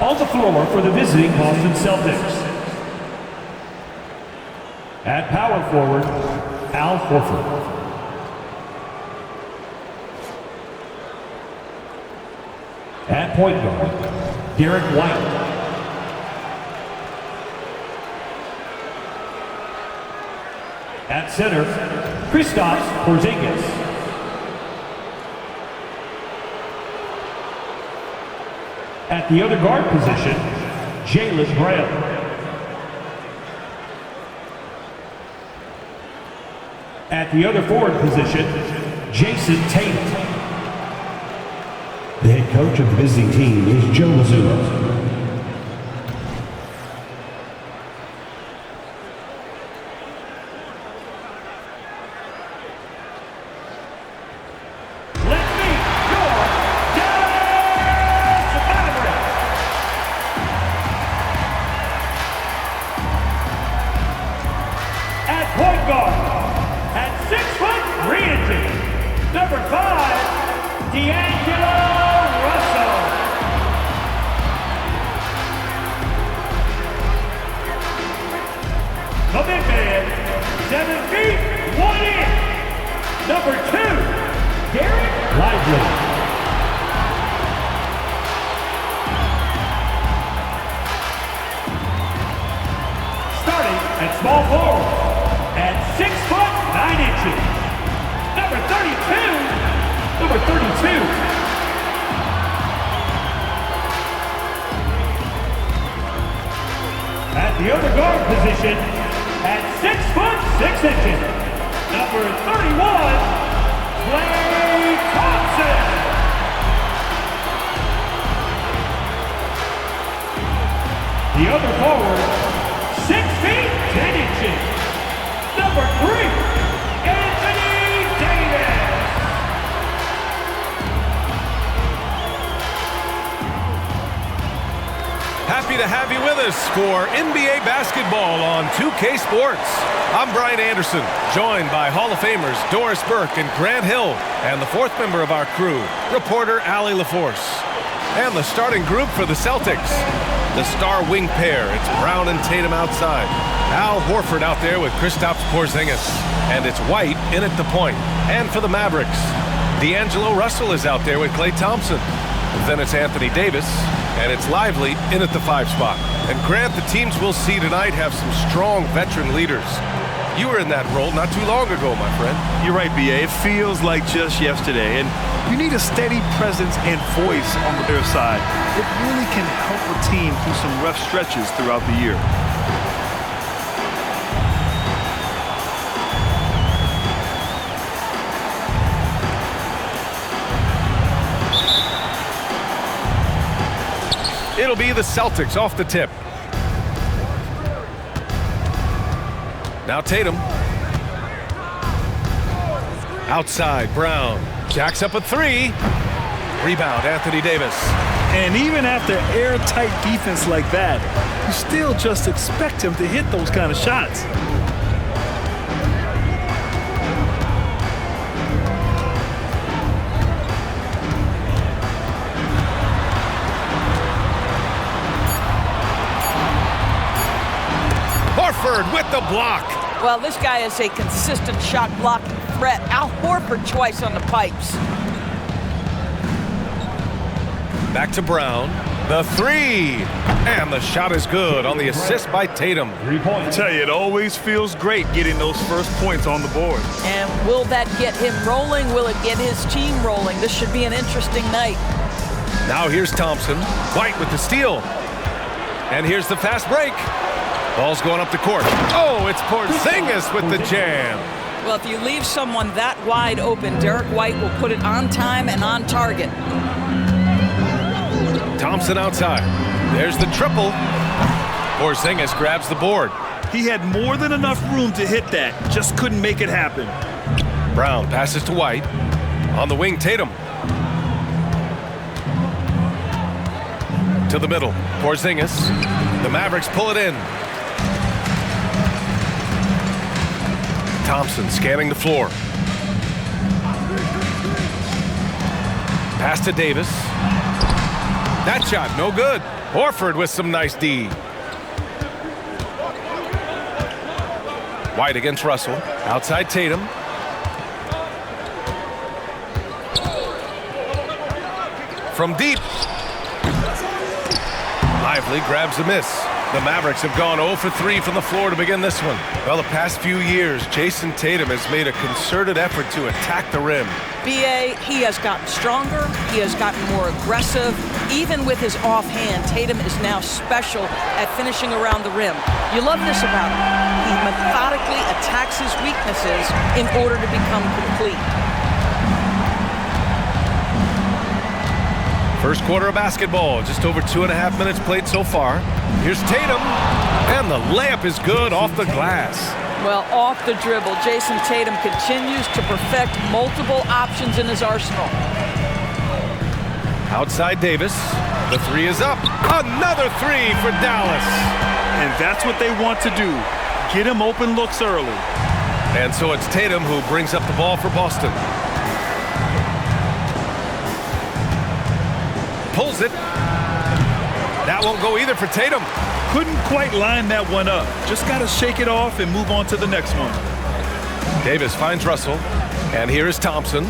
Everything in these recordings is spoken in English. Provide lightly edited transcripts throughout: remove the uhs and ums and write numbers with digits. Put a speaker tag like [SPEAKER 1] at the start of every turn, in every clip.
[SPEAKER 1] On the floor for the visiting Boston Celtics. At power forward, Al Horford. At point guard, Derek White. At center, Kristaps Porzingis. At the other guard position, Jaylen Brown. At the other forward position, Jason Tatum. The head coach of the visiting team is Joe Mazzulla.
[SPEAKER 2] Happy to have you with us for NBA basketball on 2K Sports. I'm Brian Anderson, joined by Hall of Famers Doris Burke and Grant Hill, and the fourth member of our crew, reporter Allie LaForce. And the starting group for the Celtics, the star wing pair. It's Brown and Tatum outside. Al Horford out there with Kristaps Porzingis. And it's White in at the point. And for the Mavericks, D'Angelo Russell is out there with Klay Thompson. Then it's Anthony Davis. And it's Lively in at the 5 spot. And Grant, the teams we'll see tonight have some strong veteran leaders. You were in that role not too long ago, my friend.
[SPEAKER 3] You're right, B.A. It feels like just yesterday. And you need a steady presence and voice on their side. It really can help a team through some rough stretches throughout the year.
[SPEAKER 2] It'll be the Celtics off the tip. Now Tatum. Outside, Brown. Jacks up a 3. Rebound, Anthony Davis.
[SPEAKER 3] And even after airtight defense like that, you still just expect him to hit those kind of shots.
[SPEAKER 2] With the block.
[SPEAKER 4] Well, this guy is a consistent shot blocking threat. Al Horford twice on the pipes.
[SPEAKER 2] Back to Brown. The 3. And the shot is good on the assist by Tatum.
[SPEAKER 1] 3 points.
[SPEAKER 3] I tell you, it always feels great getting those first points on the board.
[SPEAKER 4] And will that get him rolling? Will it get his team rolling? This should be an interesting night.
[SPEAKER 2] Now here's Thompson. White with the steal. And here's the fast break. Ball's going up the court. Oh, it's Porzingis with the jam.
[SPEAKER 4] Well, if you leave someone that wide open, Derek White will put it on time and on target.
[SPEAKER 2] Thompson outside. There's the triple. Porzingis grabs the board.
[SPEAKER 3] He had more than enough room to hit that. Just couldn't make it happen.
[SPEAKER 2] Brown passes to White. On the wing, Tatum. To the middle. Porzingis. The Mavericks pull it in. Thompson scanning the floor. Pass to Davis. That shot, no good. Horford with some nice D. White against Russell. Outside Tatum. From deep. Lively grabs a miss. The Mavericks have gone 0 for 3 from the floor to begin this one. Well, the past few years, Jason Tatum has made a concerted effort to attack the rim.
[SPEAKER 4] B.A., he has gotten stronger. He has gotten more aggressive. Even with his offhand, Tatum is now special at finishing around the rim. You love this about him. He methodically attacks his weaknesses in order to become complete.
[SPEAKER 2] First quarter of basketball, just over 2.5 minutes played so far. Here's Tatum, and the layup is good off the glass.
[SPEAKER 4] Well, off the dribble, Jason Tatum continues to perfect multiple options in his arsenal.
[SPEAKER 2] Outside Davis, the three is up. Another three for Dallas.
[SPEAKER 3] And that's what they want to do. Get him open looks early.
[SPEAKER 2] And so it's Tatum who brings up the ball for Boston. Pulls it. That won't go either for Tatum.
[SPEAKER 3] Couldn't quite line that one up. Just got to shake it off and move on to the next one.
[SPEAKER 2] Davis finds Russell. And here is Thompson.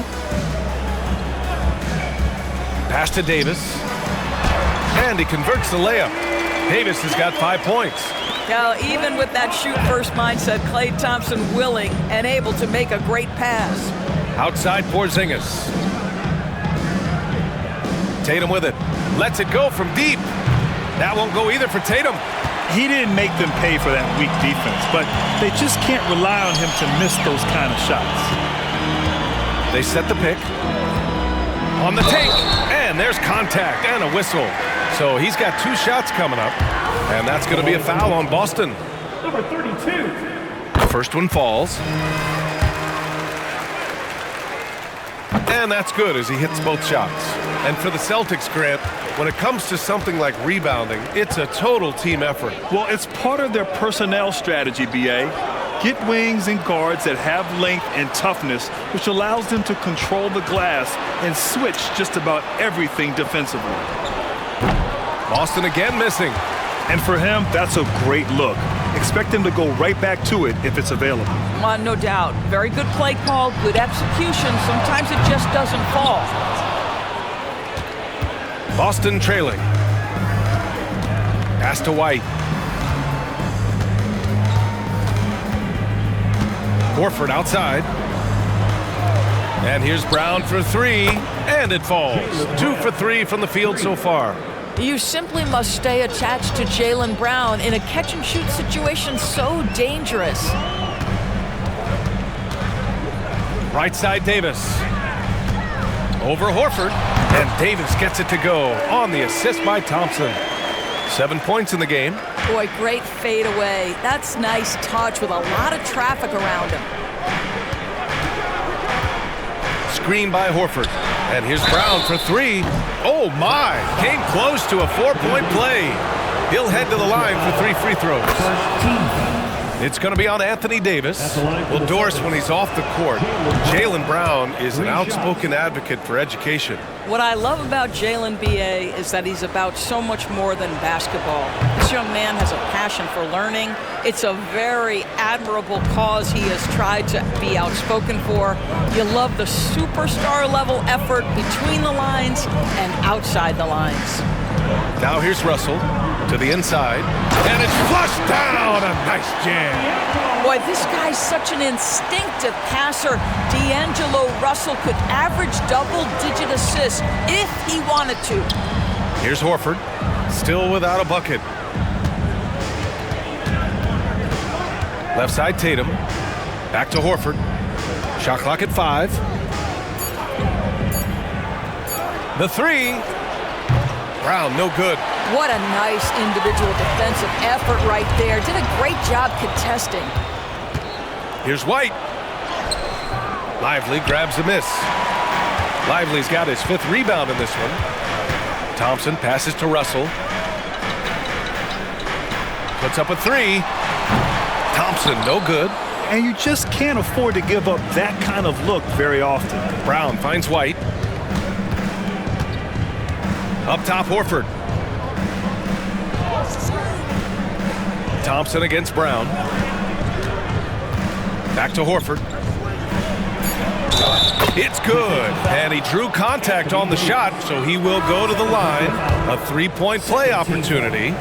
[SPEAKER 2] Pass to Davis. And he converts the layup. Davis has got 5 points.
[SPEAKER 4] Now, even with that shoot-first mindset, Klay Thompson willing and able to make a great pass.
[SPEAKER 2] Outside Porzingis. Tatum with it. Lets it go from deep. That won't go either for Tatum.
[SPEAKER 3] He didn't make them pay for that weak defense, but they just can't rely on him to miss those kind of shots.
[SPEAKER 2] They set the pick. On the take. And there's contact and a whistle. So he's got 2 shots coming up. And that's going to be a foul on Boston.
[SPEAKER 1] Number 32.
[SPEAKER 2] The first one falls. And that's good as he hits both shots. And for the Celtics, Grant, when it comes to something like rebounding, it's a total team effort.
[SPEAKER 3] Well, it's part of their personnel strategy, B.A. Get wings and guards that have length and toughness, which allows them to control the glass and switch just about everything defensively.
[SPEAKER 2] Boston again missing.
[SPEAKER 3] And for him, that's a great look. Expect him to go right back to it if it's available.
[SPEAKER 4] No doubt. Very good play call, good execution. Sometimes it just doesn't fall.
[SPEAKER 2] Boston trailing. Pass to White. Horford outside. And here's Brown for 3, and it falls. 2 for 3 from the field so far.
[SPEAKER 4] You simply must stay attached to Jaylen Brown in a catch-and-shoot situation so dangerous.
[SPEAKER 2] Right side Davis. Over Horford. And Davis gets it to go on the assist by Thompson. 7 points in the game.
[SPEAKER 4] Boy, great fade away. That's nice touch with a lot of traffic around him.
[SPEAKER 2] Screen by Horford. And here's Brown for 3. Oh my! Came close to a 4-point play. He'll head to the line for 3 free throws. It's going to be on Anthony Davis. Well, Doris, when he's off the court, Jaylen Brown is an outspoken advocate for education.
[SPEAKER 4] What I love about Jaylen, B.A., is that he's about so much more than basketball. This young man has a passion for learning. It's a very admirable cause he has tried to be outspoken for. You love the superstar level effort between the lines and outside the lines.
[SPEAKER 2] Now here's Russell to the inside, and it's flushed down. A nice jam.
[SPEAKER 4] Boy, this guy's such an instinctive passer. D'Angelo Russell could average double-digit assists if he wanted to.
[SPEAKER 2] Here's Horford, still without a bucket. Left side Tatum, back to Horford. Shot clock at 5. The 3. Brown, no good.
[SPEAKER 4] What a nice individual defensive effort right there. Did a great job contesting.
[SPEAKER 2] Here's White. Lively grabs the miss. Lively's got his 5th rebound in this one. Thompson passes to Russell. Puts up a 3. Thompson, no good.
[SPEAKER 3] And you just can't afford to give up that kind of look very often.
[SPEAKER 2] Brown finds White. Up top, Horford. Thompson against Brown. Back to Horford. It's good, and he drew contact on the shot, so he will go to the line. A three-point play opportunity.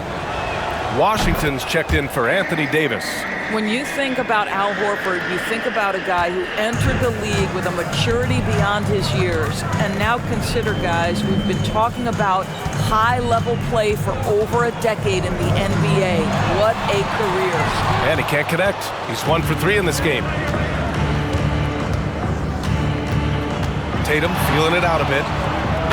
[SPEAKER 2] Washington's checked in for Anthony Davis.
[SPEAKER 4] When you think about Al Horford, you think about a guy who entered the league with a maturity beyond his years. And now consider, guys, we've been talking about high-level play for over a decade in the NBA. What a career.
[SPEAKER 2] And he can't connect. He's 1 for 3 in this game. Tatum feeling it out a bit.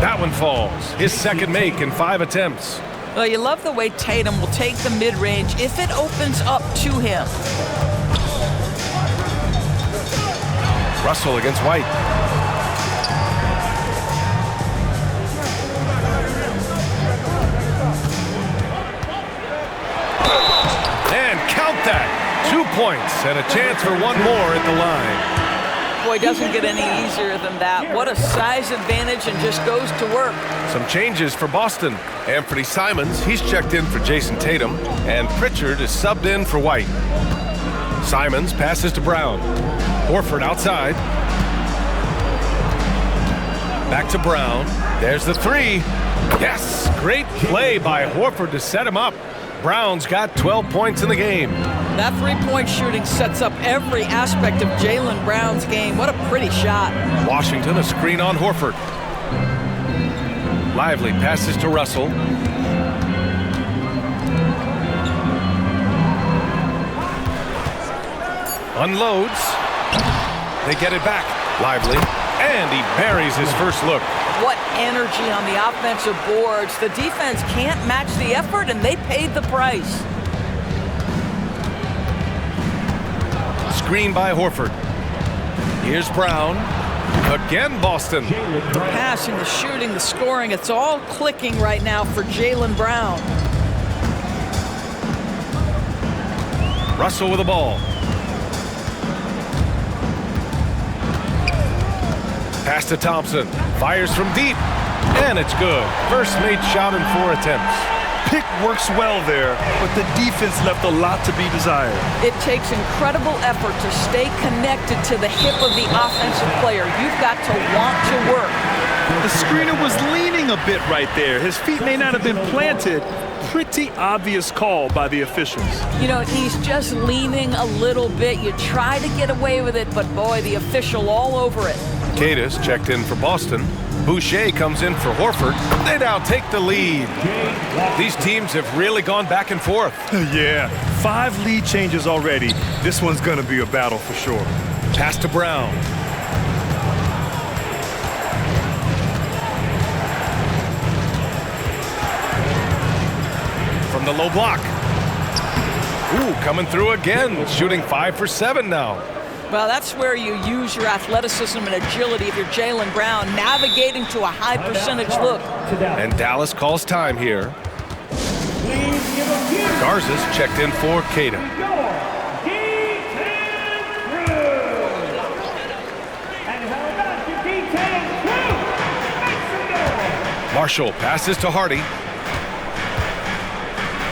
[SPEAKER 2] That one falls. His second make in 5 attempts.
[SPEAKER 4] Well, you love the way Tatum will take the mid-range if it opens up to him.
[SPEAKER 2] Russell against White. And count that. 2 points and a chance for one more at the line.
[SPEAKER 4] Boy, doesn't get any easier than that. What a size advantage, and just goes to work.
[SPEAKER 2] Some changes for Boston. Anthony Simons, he's checked in for Jason Tatum, and Pritchard is subbed in for White. Simons passes to Brown. Horford outside. Back to Brown. There's the three. Yes, great play by Horford to set him up. Brown's got 12 points in the game.
[SPEAKER 4] That three-point shooting sets up every aspect of Jaylen Brown's game. What a pretty shot.
[SPEAKER 2] Washington, a screen on Horford. Lively passes to Russell. Unloads. They get it back. Lively. And he buries his first look.
[SPEAKER 4] What energy on the offensive boards. The defense can't match the effort, and they paid the price.
[SPEAKER 2] Screen by Horford. Here's Brown. Again, Boston.
[SPEAKER 4] The passing, the shooting, the scoring, it's all clicking right now for Jaylen Brown.
[SPEAKER 2] Russell with the ball. Pass to Thompson. Fires from deep. And it's good. First made shot in 4 attempts.
[SPEAKER 3] Pick works well there, but the defense left a lot to be desired.
[SPEAKER 4] It takes incredible effort to stay connected to the hip of the offensive player. You've got to want to work.
[SPEAKER 3] The screener was leaning a bit right there. His feet may not have been planted. Pretty obvious call by the officials.
[SPEAKER 4] You know, he's just leaning a little bit. You try to get away with it, but boy, the official all over it.
[SPEAKER 2] Cadis checked in for Boston. Boucher comes in for Horford. They now take the lead. These teams have really gone back and forth.
[SPEAKER 3] Yeah, 5 lead changes already. This one's going to be a battle for sure.
[SPEAKER 2] Pass to Brown. From the low block. Ooh, coming through again. Shooting 5 for 7 now.
[SPEAKER 4] Well, that's where you use your athleticism and agility if you're Jaylen Brown, navigating to a high percentage look.
[SPEAKER 2] And Dallas calls time here. Garza's checked in for Caden. Marshall passes to Hardy.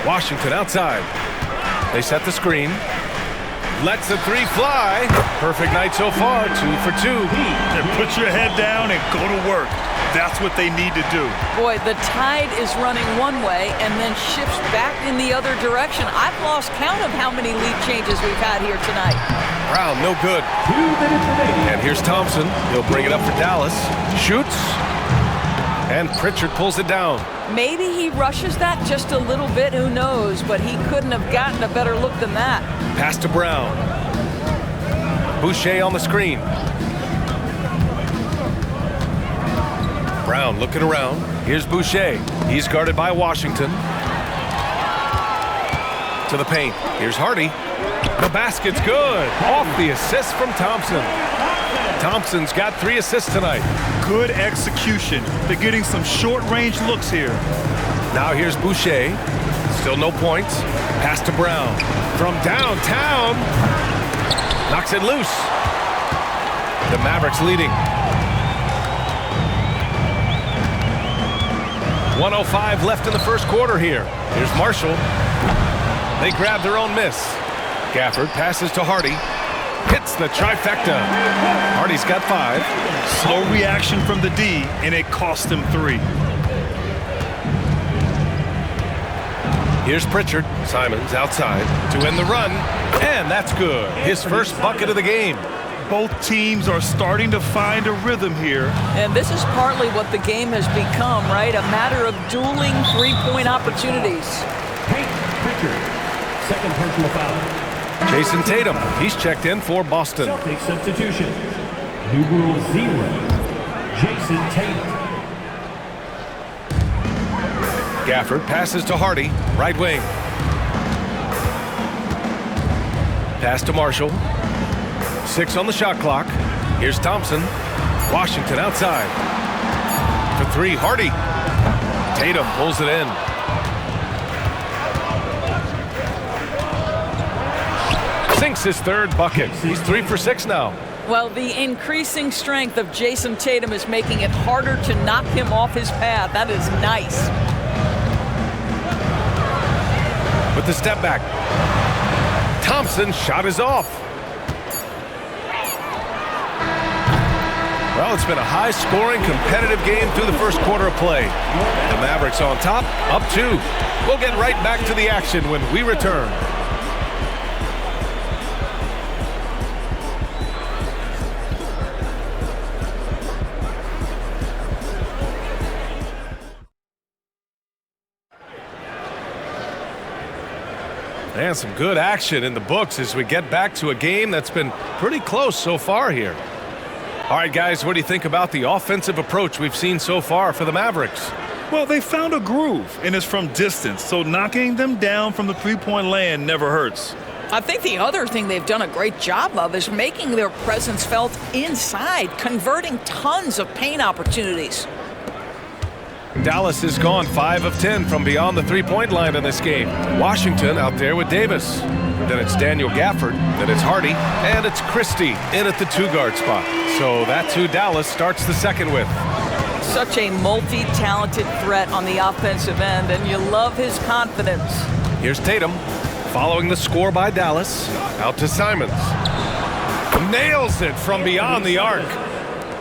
[SPEAKER 2] Washington outside. They set the screen. Lets the three fly. Perfect night so far, 2 for 2.
[SPEAKER 3] And put your head down and go to work. That's what they need to do.
[SPEAKER 4] Boy, the tide is running one way and then shifts back in the other direction. I've lost count of how many lead changes we've had here tonight.
[SPEAKER 2] Brown, no good. And here's Thompson. He'll bring it up for Dallas. Shoots. And Pritchard pulls it down.
[SPEAKER 4] Maybe he rushes that just a little bit, who knows, but he couldn't have gotten a better look than that.
[SPEAKER 2] Pass to Brown. Boucher on the screen. Brown looking around. Here's Boucher. He's guarded by Washington. To the paint. Here's Hardy. The basket's good. Off the assist from Thompson. Thompson's got 3 assists tonight.
[SPEAKER 3] Good execution. They're getting some short-range looks here.
[SPEAKER 2] Now here's Boucher. Still no points. Pass to Brown. From downtown. Knocks it loose. The Mavericks leading. 1:05 left in the first quarter here. Here's Marshall. They grab their own miss. Gafford passes to Hardy. Hits the trifecta. Hardy's got 5.
[SPEAKER 3] Slow reaction from the D, and it cost him 3.
[SPEAKER 2] Here's Pritchard. Simons outside to end the run, and that's good. His first bucket of the game.
[SPEAKER 3] Both teams are starting to find a rhythm here.
[SPEAKER 4] And this is partly what the game has become, right? A matter of dueling three-point opportunities.
[SPEAKER 1] Pritchard, second personal foul.
[SPEAKER 2] Jason Tatum, he's checked in for Boston.
[SPEAKER 1] Celtics substitution. Numeral 0, Jason Tatum.
[SPEAKER 2] Gafford passes to Hardy, right wing. Pass to Marshall. 6 on the shot clock. Here's Thompson. Washington outside. For 3, Hardy. Tatum pulls it in. Sinks his third bucket. He's 3 for 6 now.
[SPEAKER 4] Well, the increasing strength of Jason Tatum is making it harder to knock him off his path. That is nice.
[SPEAKER 2] With the step back. Thompson's shot is off. Well, it's been a high-scoring, competitive game through the first quarter of play. The Mavericks on top, up 2. We'll get right back to the action when we return. And some good action in the books as we get back to a game that's been pretty close so far here. All right, guys, what do you think about the offensive approach we've seen so far for the Mavericks?
[SPEAKER 3] Well, they found a groove, and it's from distance, so knocking them down from the three-point land never hurts.
[SPEAKER 4] I think the other thing they've done a great job of is making their presence felt inside, converting tons of paint opportunities.
[SPEAKER 2] Dallas has gone 5 of 10 from beyond the three-point line in this game. Washington out there with Davis. Then it's Daniel Gafford. Then it's Hardy. And it's Christie in at the 2-guard spot. So that's who Dallas starts the second with.
[SPEAKER 4] Such a multi-talented threat on the offensive end, and you love his confidence.
[SPEAKER 2] Here's Tatum following the score by Dallas. Out to Simons. Nails it from beyond the arc.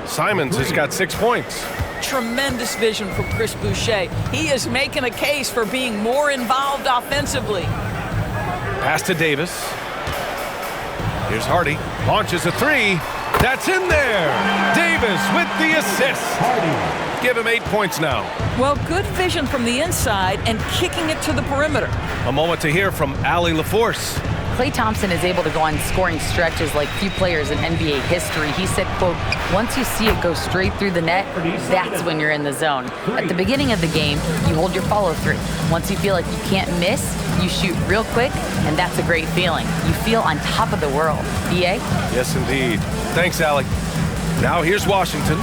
[SPEAKER 2] Simons has got 6 points.
[SPEAKER 4] Tremendous vision from Chris Boucher. He is making a case for being more involved offensively.
[SPEAKER 2] Pass to Davis. Here's Hardy. Launches a 3. That's in there. Davis with the assist. Hardy. Give him 8 points now.
[SPEAKER 4] Well, good vision from the inside and kicking it to the perimeter.
[SPEAKER 2] A moment to hear from Allie LaForce.
[SPEAKER 5] Klay Thompson is able to go on scoring stretches like few players in NBA history. He said, quote, once you see it go straight through the net, that's when you're in the zone. At the beginning of the game, you hold your follow through. Once you feel like you can't miss, you shoot real quick, and that's a great feeling. You feel on top of the world. B.A.?
[SPEAKER 2] Yes, indeed. Thanks, Allie. Now here's Washington.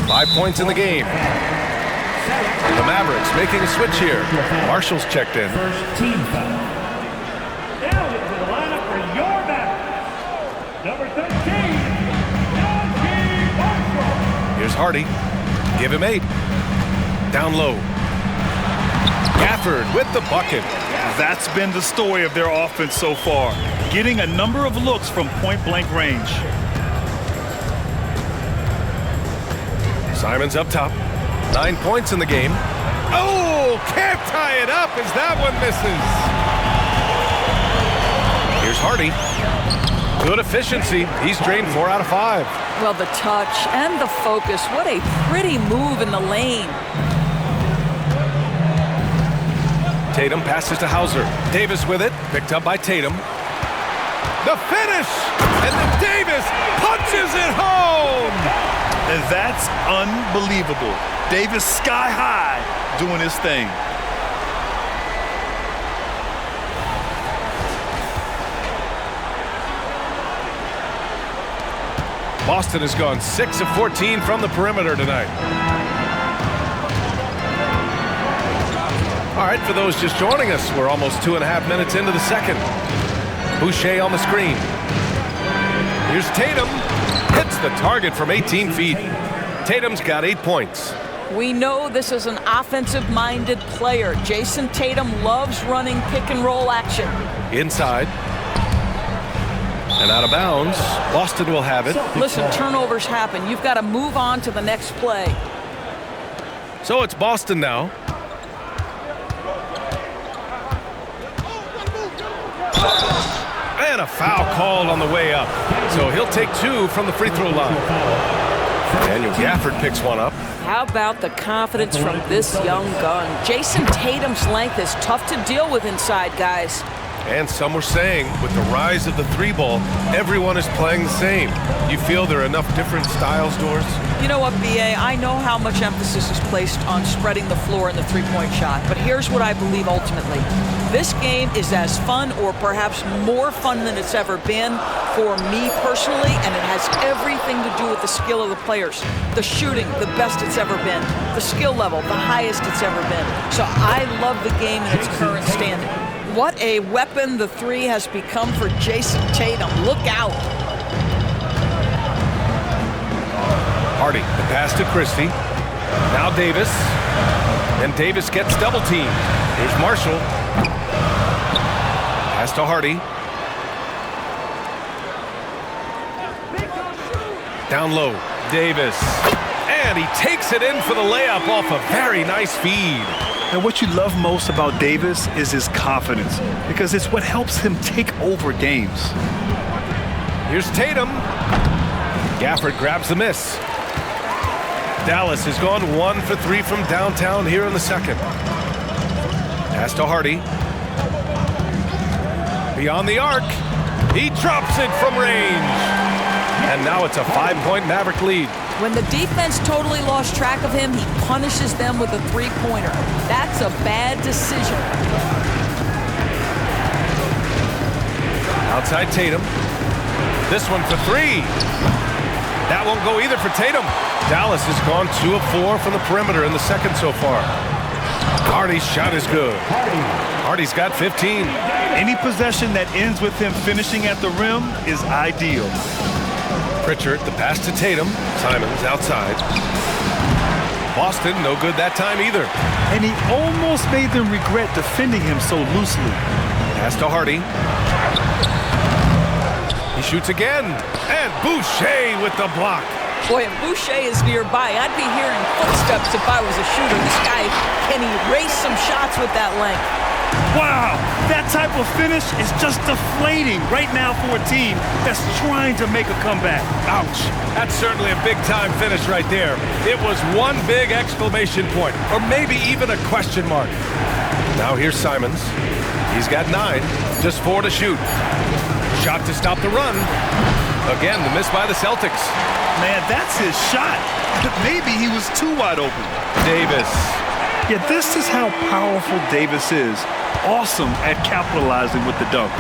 [SPEAKER 2] 5 points in the game. The Mavericks making a switch here. Marshall's checked in.
[SPEAKER 1] First team foul. Now into the lineup for your Mavericks. Number 13, Marshall.
[SPEAKER 2] Here's Hardy. Give him 8. Down low. Gafford with the bucket.
[SPEAKER 3] That's been the story of their offense so far, getting a number of looks from point-blank range. Simons up top.
[SPEAKER 2] 9 points in the game. Oh, can't tie it up as that one misses. Here's Hardy. Good efficiency. He's drained 4 out of 5.
[SPEAKER 4] Well, the touch and the focus. What a pretty move in the lane.
[SPEAKER 2] Tatum passes to Hauser. Davis with it. Picked up by Tatum. The finish! And then Davis punches it home!
[SPEAKER 3] And that's unbelievable. Davis sky high doing his thing.
[SPEAKER 2] Boston has gone 6 of 14 from the perimeter tonight. All right, for those just joining us, we're almost 2.5 minutes into the second. Boucher on the screen. Here's Tatum. Hits the target from 18 feet. Tatum's got 8 points.
[SPEAKER 4] We know this is an offensive-minded player. Jason Tatum loves running pick-and-roll action.
[SPEAKER 2] Inside. And out of bounds. Boston will have it.
[SPEAKER 4] Listen, turnovers happen. You've got to move on to the next play.
[SPEAKER 2] So it's Boston now. And a foul called on the way up. So he'll take 2 from the free throw line. Daniel Gafford picks one up.
[SPEAKER 4] How about the confidence from this young gun? Jason Tatum's length is tough to deal with inside, guys.
[SPEAKER 2] And some were saying, with the rise of the 3-ball, everyone is playing the same. You feel there are enough different styles, Doris?
[SPEAKER 4] You know what, B.A.? I know how much emphasis is placed on spreading the floor in the three-point shot, but here's what I believe ultimately. This game is as fun or perhaps more fun than it's ever been for me personally, and it has everything to do with the skill of the players. The shooting, the best it's ever been. The skill level, the highest it's ever been. So I love the game in its current standing. What a weapon the 3 has become for Jason Tatum. Look out.
[SPEAKER 2] Hardy, the pass to Christie. Now Davis. And Davis gets double teamed. Here's Marshall. Pass to Hardy. Down low, Davis. And he takes it in for the layup off a very nice feed.
[SPEAKER 3] And what you love most about Davis is his confidence, because it's what helps him take over games.
[SPEAKER 2] Here's Tatum. Gafford grabs the miss. Dallas has gone 1 for 3 from downtown here in the second. Pass to Hardy. Beyond the arc. He drops it from range. And now it's a 5-point Maverick lead.
[SPEAKER 4] When the defense totally lost track of him, he punishes them with a three-pointer. That's a bad decision.
[SPEAKER 2] Outside Tatum. This one for 3. That won't go either for Tatum. Dallas has gone 2 of 4 from the perimeter in the second so far. Hardy's shot is good. Hardy's got 15.
[SPEAKER 3] Any possession that ends with him finishing at the rim is ideal.
[SPEAKER 2] Pritchard, the pass to Tatum. Simons outside. Boston, no good that time either.
[SPEAKER 3] And he almost made them regret defending him so loosely.
[SPEAKER 2] Pass to Hardy. He shoots again. And Boucher with the block.
[SPEAKER 4] Boy, if Boucher is nearby, I'd be hearing footsteps if I was a shooter. This guy can erase some shots with that length.
[SPEAKER 3] Wow, that type of finish is just deflating right now for a team that's trying to make a comeback.
[SPEAKER 2] Ouch. That's certainly a big-time finish right there. It was one big exclamation point, or maybe even a question mark. Now here's Simons. He's got 9, just 4 to shoot. Shot to stop the run. Again, the miss by the Celtics.
[SPEAKER 3] Man, that's his shot. Maybe he was too wide open.
[SPEAKER 2] Davis.
[SPEAKER 3] Yeah, this is how powerful Davis is. Awesome at capitalizing with the dunk.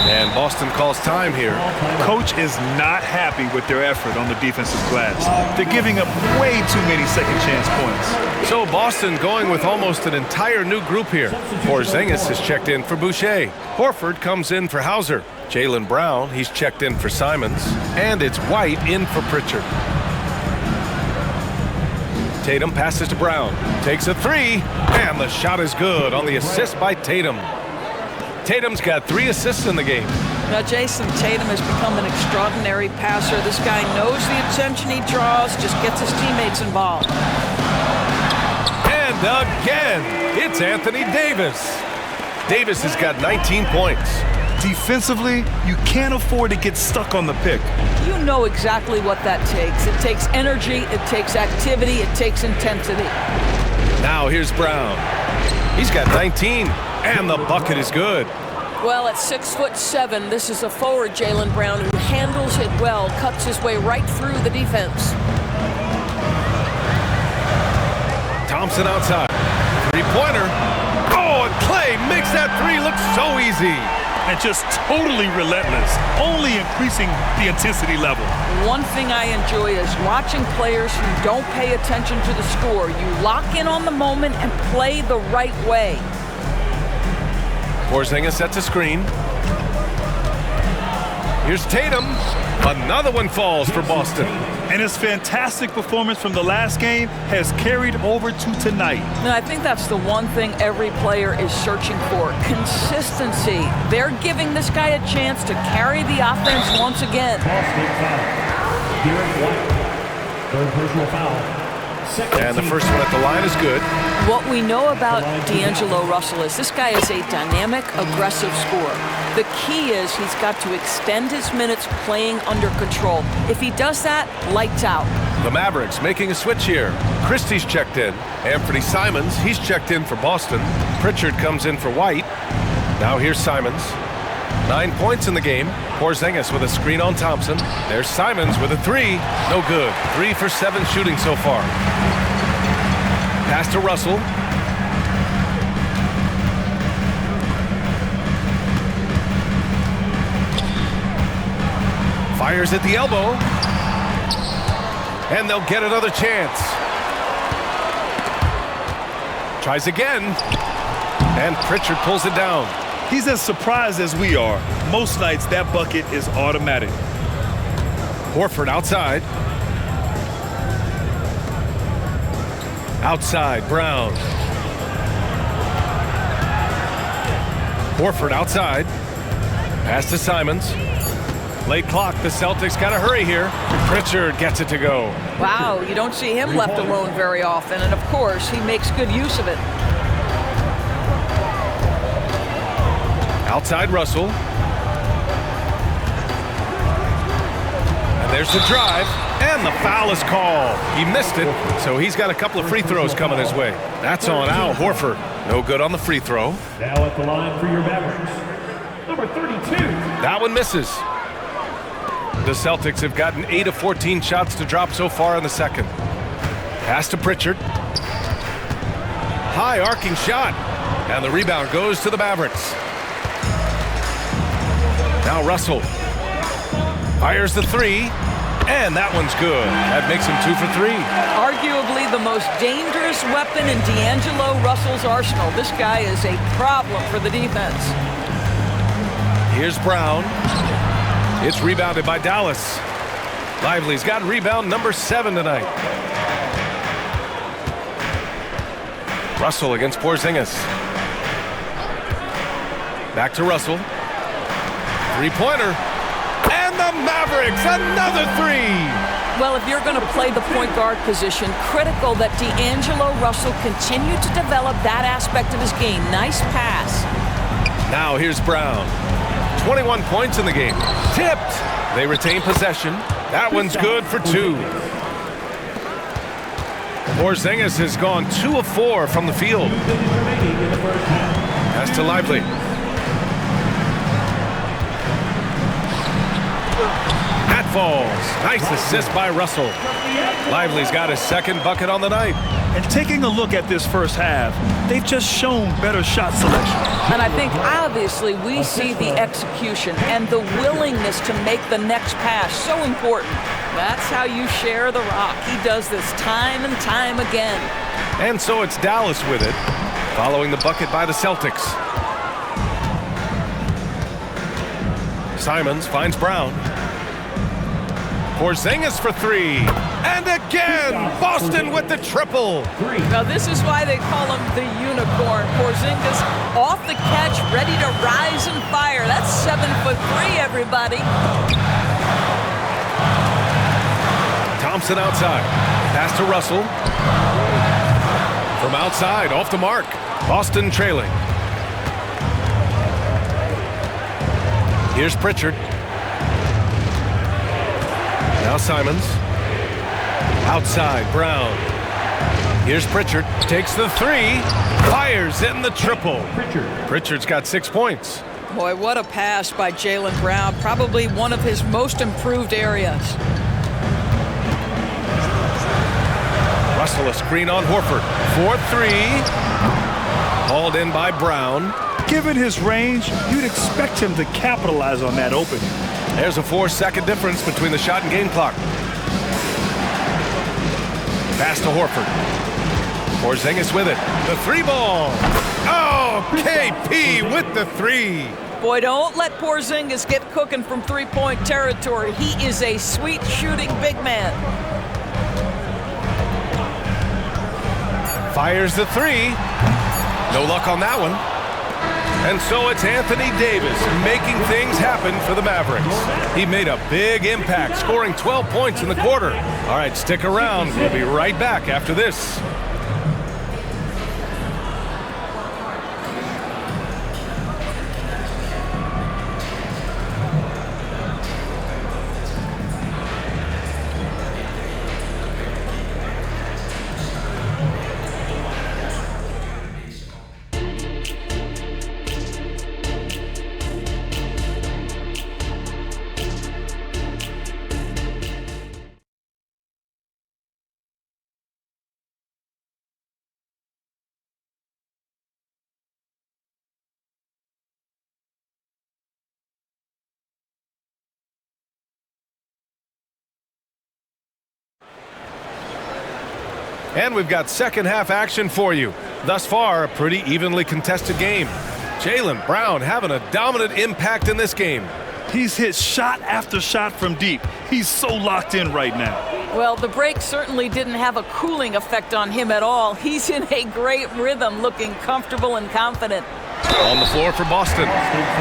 [SPEAKER 2] And Boston calls time here.
[SPEAKER 3] Coach is not happy with their effort on the defensive glass. They're giving up way too many second chance points.
[SPEAKER 2] So Boston going with almost an entire new group here. Porzingis is checked in for Boucher. Horford comes in for Hauser. Jaylen Brown, he's checked in for Simons. And it's White in for Pritchard. Tatum passes to Brown. Takes a 3. And the shot is good on the assist by Tatum. Tatum's got 3 assists in the game.
[SPEAKER 4] Now, Jason Tatum has become an extraordinary passer. This guy knows the attention he draws, just gets his teammates involved.
[SPEAKER 2] And again, it's Anthony Davis. Davis has got 19 points.
[SPEAKER 3] Defensively, you can't afford to get stuck on the pick.
[SPEAKER 4] You know exactly what that takes. It takes energy, it takes activity, it takes intensity.
[SPEAKER 2] Now here's Brown. He's got 19, and the bucket is good.
[SPEAKER 4] Well, at 6'7", this is a forward, Jaylen Brown, who handles it well, cuts his way right through the defense.
[SPEAKER 2] Thompson outside. Three-pointer. Oh, and Clay makes that 3 look so easy.
[SPEAKER 3] And just totally relentless, only increasing the intensity level.
[SPEAKER 4] One thing I enjoy is watching players who don't pay attention to the score. You lock in on the moment and play the right way.
[SPEAKER 2] Porzingis sets a screen. Here's Tatum. Another one falls for Boston.
[SPEAKER 3] And his fantastic performance from the last game has carried over to tonight.
[SPEAKER 4] And I think that's the one thing every player is searching for, consistency. They're giving this guy a chance to carry the offense once again.
[SPEAKER 1] Boston foul. Derek White. Third personal foul.
[SPEAKER 2] And the first one at the line is good.
[SPEAKER 4] What we know about D'Angelo Russell is this guy is a dynamic, aggressive scorer. The key is he's got to extend his minutes playing under control. If he does that, lights out.
[SPEAKER 2] The Mavericks making a switch here. Christie's checked in. Anthony Simons, he's checked in for Boston. Pritchard comes in for White. Now here's Simons. 9 points in the game. Porzingis with a screen on Thompson. There's Simons with a three. No good. 3 for 7 shooting so far. Pass to Russell. Fires at the elbow. And they'll get another chance. Tries again. And Pritchard pulls it down.
[SPEAKER 3] He's as surprised as we are. Most nights, that bucket is automatic.
[SPEAKER 2] Horford outside. Outside, Brown. Horford outside. Pass to Simons. Late clock, the Celtics got to hurry here. Pritchard gets it to go.
[SPEAKER 4] Wow, you don't see him left alone very often, and of course, he makes good use of it.
[SPEAKER 2] Outside Russell. And there's the drive. And the foul is called. He missed it, so he's got a couple of free throws coming his way. That's on Al Horford. No good on the free throw.
[SPEAKER 1] Now at the line for your Mavericks, number 32.
[SPEAKER 2] That one misses. The Celtics have gotten 8 of 14 shots to drop so far in the second. Pass to Pritchard. High arcing shot. And the rebound goes to the Mavericks. Now Russell fires the three, and that one's good. That makes him 2 for 3.
[SPEAKER 4] Arguably the most dangerous weapon in D'Angelo Russell's arsenal. This guy is a problem for the defense.
[SPEAKER 2] Here's Brown. It's rebounded by Dallas. Lively's got rebound number 7 tonight. Russell against Porzingis. Back to Russell. Three-pointer. And the Mavericks, another three.
[SPEAKER 4] Well, if you're going to play the point guard position, critical that D'Angelo Russell continue to develop that aspect of his game. Nice pass.
[SPEAKER 2] Now here's Brown. 21 points in the game. Tipped. They retain possession. That one's good for 2. Porzingis has gone 2 of 4 from the field. Pass to Lively. That falls. Nice assist by Russell. Lively's got his second bucket on the night.
[SPEAKER 3] And taking a look at this first half, they've just shown better shot selection.
[SPEAKER 4] And I think obviously we see the execution and the willingness to make the next pass so important. That's how you share the rock. He does this time and time again.
[SPEAKER 2] And so it's Dallas with it, following the bucket by the Celtics. Simons finds Brown. Porzingis for 3. And again, Boston with the triple.
[SPEAKER 4] Now this is why they call him the unicorn. Porzingis off the catch, ready to rise and fire. That's 7'3", everybody.
[SPEAKER 2] Thompson outside. Pass to Russell. From outside, off the mark. Boston trailing. Here's Pritchard. Now Simons. Outside, Brown. Here's Pritchard. Takes the 3. Fires in the triple. Pritchard's got 6 points.
[SPEAKER 4] Boy, what a pass by Jaylen Brown. Probably one of his most improved areas.
[SPEAKER 2] Russell a screen on Horford. 4-3. Hauled in by Brown.
[SPEAKER 3] Given his range, you'd expect him to capitalize on that opening.
[SPEAKER 2] There's a 4-second difference between the shot and game clock. Pass to Horford. Porzingis with it. The 3 ball. Oh, KP with the 3.
[SPEAKER 4] Boy, don't let Porzingis get cooking from three-point territory. He is a sweet shooting big man.
[SPEAKER 2] Fires the three. No luck on that one. And so it's Anthony Davis making things happen for the Mavericks. He made a big impact, scoring 12 points in the quarter. All right, stick around. We'll be right back after this. And we've got second half action for you. Thus far, a pretty evenly contested game. Jaylen Brown having a dominant impact in this game.
[SPEAKER 3] He's hit shot after shot from deep. He's so locked in right now.
[SPEAKER 4] Well, the break certainly didn't have a cooling effect on him at all. He's in a great rhythm, looking comfortable and confident.
[SPEAKER 2] On the floor for Boston.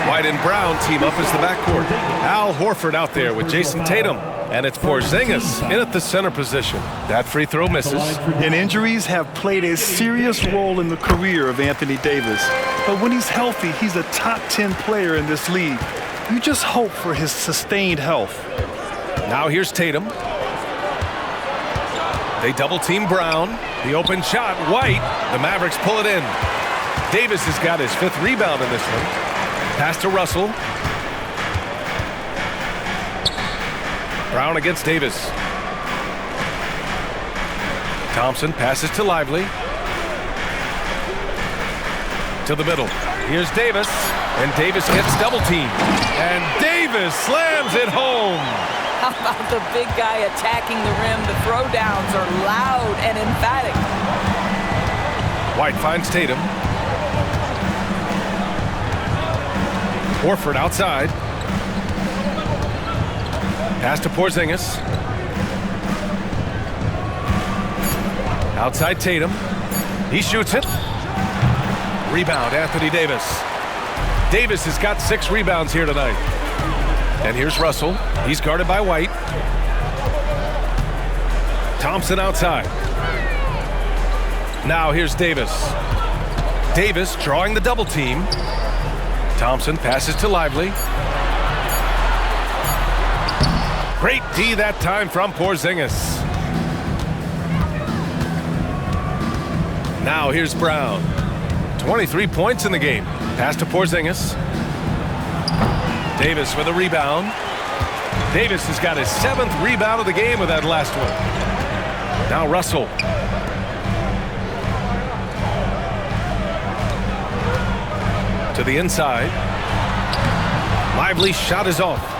[SPEAKER 2] White and Brown team up as the backcourt. Al Horford out there with Jason Tatum. And it's Porzingis in at the center position. That free throw misses.
[SPEAKER 3] And injuries have played a serious role in the career of Anthony Davis. But when he's healthy, he's a top 10 player in this league. You just hope for his sustained health.
[SPEAKER 2] Now here's Tatum. They double team Brown. The open shot, White. The Mavericks pull it in. Davis has got his 5th rebound in this one. Pass to Russell. Brown against Davis. Thompson passes to Lively. To the middle. Here's Davis. And Davis gets double teamed. And Davis slams it home.
[SPEAKER 4] How about the big guy attacking the rim? The throwdowns are loud and emphatic.
[SPEAKER 2] White finds Tatum. Horford outside. Pass to Porzingis. Outside Tatum. He shoots it. Rebound, Anthony Davis. Davis has got 6 rebounds here tonight. And here's Russell. He's guarded by White. Thompson outside. Now here's Davis. Davis drawing the double team. Thompson passes to Lively. Great D that time from Porzingis. Now here's Brown. 23 points in the game. Pass to Porzingis. Davis with a rebound. Davis has got his 7th rebound of the game with that last one. Now Russell. To the inside. Lively's shot is off.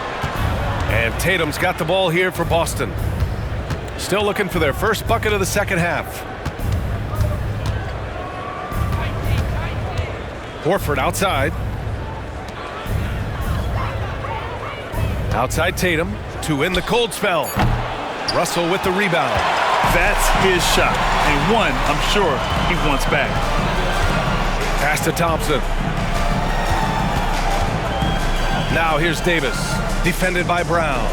[SPEAKER 2] And Tatum's got the ball here for Boston. Still looking for their first bucket of the second half. Horford outside. Outside Tatum to win the cold spell. Russell with the rebound.
[SPEAKER 3] That's his shot. And one, I'm sure, he wants back.
[SPEAKER 2] Pass to Thompson. Now here's Davis. Defended by Brown.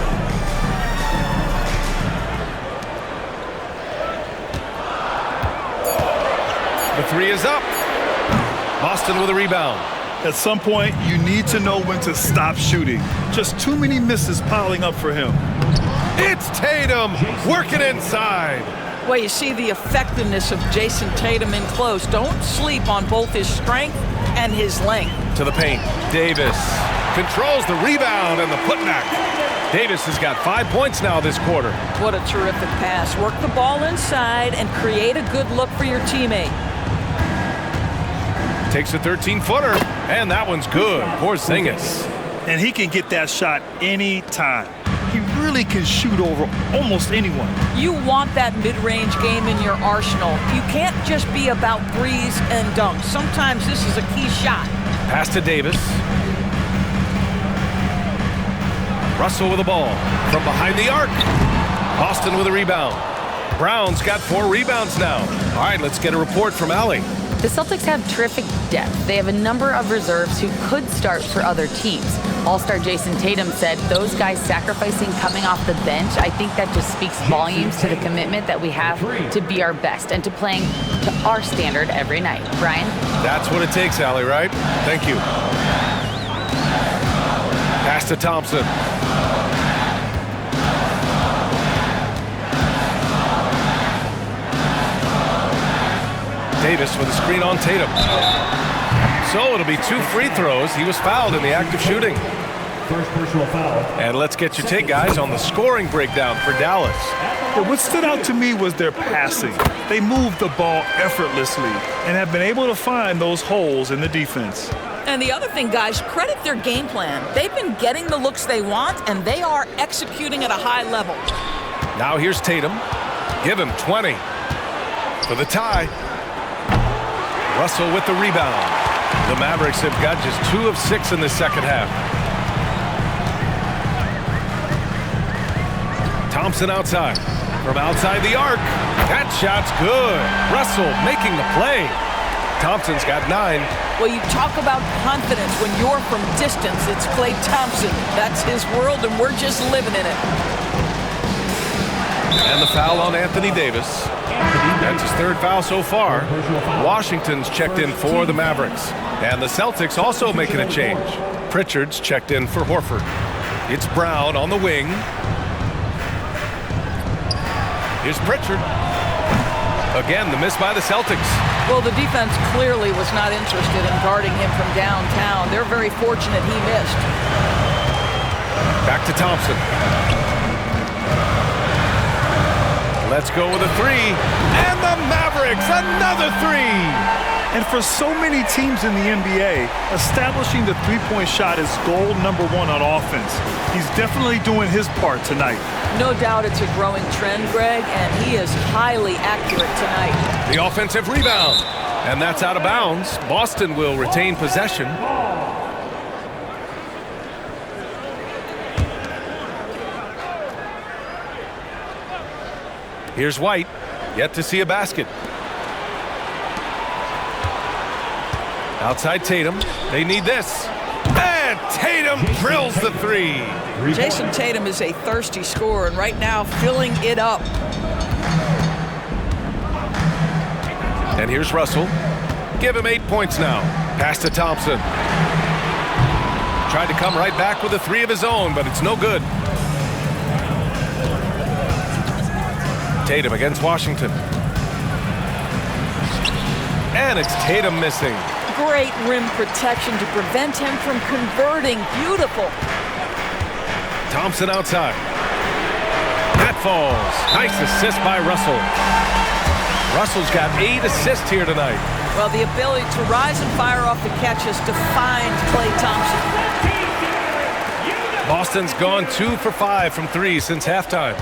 [SPEAKER 2] The 3 is up. Boston with a rebound.
[SPEAKER 3] At some point, you need to know when to stop shooting. Just too many misses piling up for him.
[SPEAKER 2] It's Tatum working inside.
[SPEAKER 4] Well, you see the effectiveness of Jason Tatum in close. Don't sleep on both his strength and his length.
[SPEAKER 2] To the paint. Davis controls the rebound and the putback. Davis has got 5 points now this quarter.
[SPEAKER 4] What a terrific pass. Work the ball inside and create a good look for your teammate.
[SPEAKER 2] Takes a 13-footer, and that one's good. Porzingis.
[SPEAKER 3] And he can get that shot anytime. He really can shoot over almost anyone.
[SPEAKER 4] You want that mid-range game in your arsenal. You can't just be about threes and dunks. Sometimes this is a key shot.
[SPEAKER 2] Pass to Davis. Russell with the ball from behind the arc. Boston with a rebound. Brown's got 4 rebounds now. All right, let's get a report from Allie.
[SPEAKER 5] The Celtics have terrific depth. They have a number of reserves who could start for other teams. All-star Jason Tatum said those guys sacrificing coming off the bench, I think that just speaks volumes to the commitment that we have to be our best and to playing to our standard every night. Brian?
[SPEAKER 2] That's what it takes, Allie, right? Thank you. Pass to Thompson. Davis with a screen on Tatum. So it'll be 2 free throws. He was fouled in the act of shooting.
[SPEAKER 1] First personal foul.
[SPEAKER 2] And let's get your take, guys, on the scoring breakdown for Dallas.
[SPEAKER 3] What stood out to me was their passing. They moved the ball effortlessly and have been able to find those holes in the defense.
[SPEAKER 4] And the other thing, guys, credit their game plan. They've been getting the looks they want, and they are executing at a high level.
[SPEAKER 2] Now here's Tatum. Give him 20 for the tie. Russell with the rebound. The Mavericks have got just 2 of 6 in the second half. Thompson outside. From outside the arc. That shot's good. Russell making the play. Thompson's got 9.
[SPEAKER 4] Well, you talk about confidence when you're from distance. It's Klay Thompson. That's his world, and we're just living in it.
[SPEAKER 2] And the foul on Anthony Davis. That's his 3rd foul so far. Washington's checked in for the Mavericks. And the Celtics also making a change. Pritchard's checked in for Horford. It's Brown on the wing. Here's Pritchard. Again, the miss by the Celtics.
[SPEAKER 4] Well, the defense clearly was not interested in guarding him from downtown. They're very fortunate he missed.
[SPEAKER 2] Back to Thompson. Let's go with a 3. And the Mavericks, another 3.
[SPEAKER 3] And for so many teams in the NBA, establishing the three-point shot is goal number 1 on offense. He's definitely doing his part tonight.
[SPEAKER 4] No doubt it's a growing trend, Greg, and he is highly accurate tonight.
[SPEAKER 2] The offensive rebound. And that's out of bounds. Boston will retain possession. Here's White. Yet to see a basket. Outside Tatum. They need this. And Tatum drills the 3.
[SPEAKER 4] Jason Tatum is a thirsty scorer, and right now filling it up.
[SPEAKER 2] And here's Russell. Give him 8 points now. Pass to Thompson. Tried to come right back with a 3 of his own, but it's no good. Tatum against Washington. And it's Tatum missing.
[SPEAKER 4] Great rim protection to prevent him from converting. Beautiful.
[SPEAKER 2] Thompson outside. That falls. Nice assist by Russell. Russell's got 8 assists here tonight.
[SPEAKER 4] Well, the ability to rise and fire off the catches defines Klay Thompson.
[SPEAKER 2] Boston's gone 2 for 5 from 3 since halftime.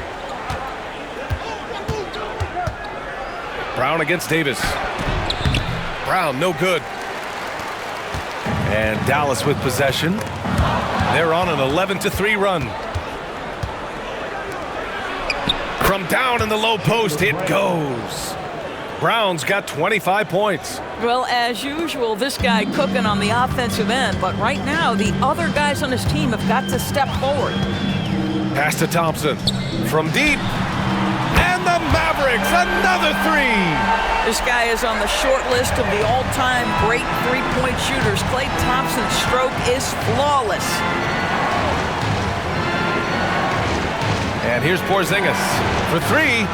[SPEAKER 2] Brown against Davis. Brown, no good. And Dallas with possession. They're on an 11-3 run. From down in the low post, it goes. Brown's got 25 points.
[SPEAKER 4] Well, as usual, this guy cooking on the offensive end, but right now the other guys on his team have got to step forward.
[SPEAKER 2] Pass to Thompson. From deep. And the Mavericks, another 3.
[SPEAKER 4] This guy is on the short list of the all-time great three-point shooters. Klay Thompson's stroke is flawless.
[SPEAKER 2] And here's Porzingis for 3.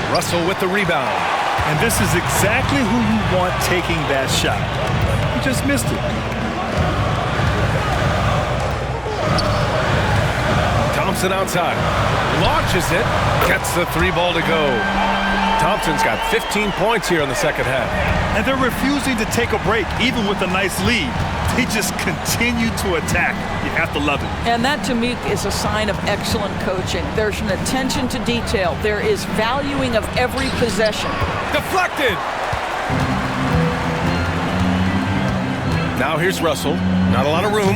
[SPEAKER 2] Russell with the rebound.
[SPEAKER 3] And this is exactly who you want taking that shot. He just missed it.
[SPEAKER 2] Thompson outside. Launches it. Gets the 3 ball to go. Thompson's got 15 points here in the second half.
[SPEAKER 3] And they're refusing to take a break, even with a nice lead. They just continue to attack. You have to love it.
[SPEAKER 4] And that, to me, is a sign of excellent coaching. There's an attention to detail. There is valuing of every possession.
[SPEAKER 2] Deflected! Now here's Russell. Not a lot of room.